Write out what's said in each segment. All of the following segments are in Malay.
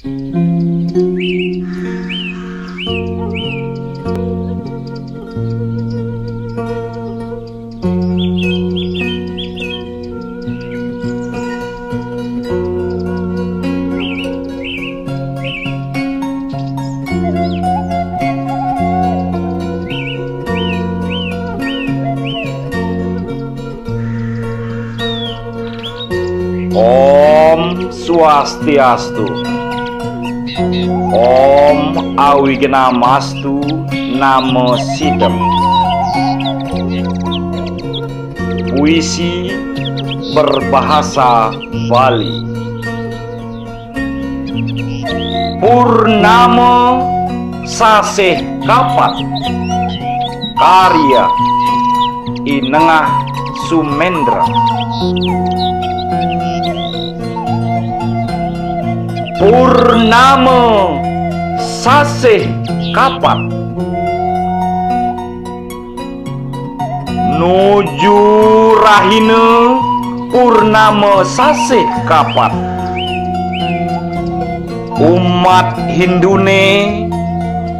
Om Swastiastu. Om Awignamastu Namo Sidam. Puisi berbahasa Bali. Purnama Sasih Kapat. Karya Inengah Sumendra. Purnama Sasih Kapat nuju rahina purnama sasih kapat umat Hindune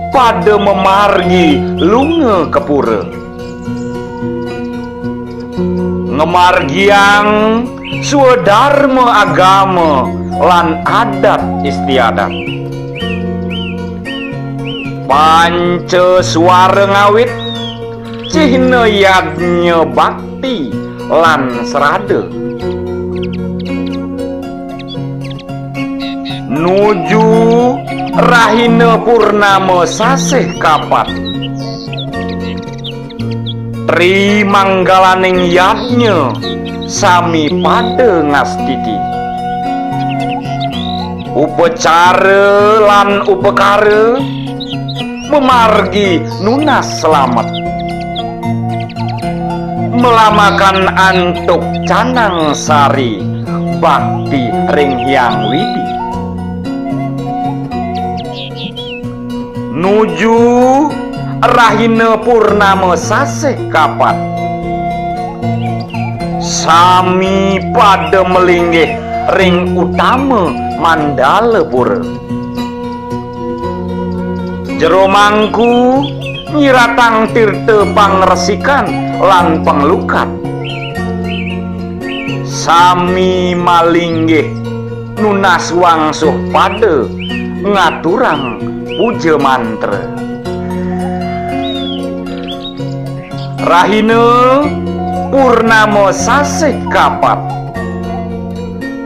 pada memargi lunga kepura ngemargiang swadharma agama lan adat istiadat panca swara ngawit cihna yagnya bakti lan serada nuju rahina purnama sasih kapat tri manggalaning yagnya sami pada ngastiti upacara lan upakara memargi nunas selamat melamakan antuk canang sari bakti ring hyang widi nuju rahina purnama sasih kapat sami pada melinggih ring utama Mandalapura jero mangku nyiratang tirta pangresikan lan panglukat sami malinggih nunas wangsuh pada ngaturang puja mantra rahina purnama sasih kapat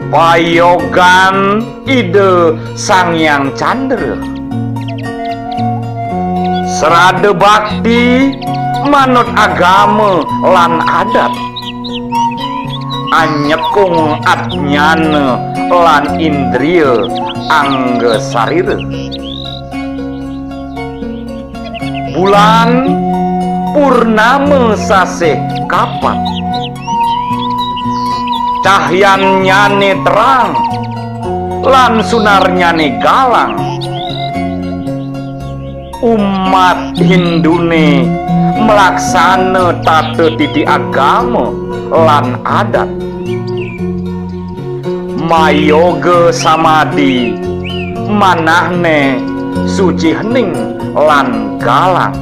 payogan ide Sangyang Candra serada bakti manut agama lan adat anyekung adnyana lan indriya angga sarira bulan purnama sasih kapat cahyanyane terang lan sunarnyane galang umat Hindune melaksana tata titi agama lan adat mayoga samadi manahne suci hening lan galang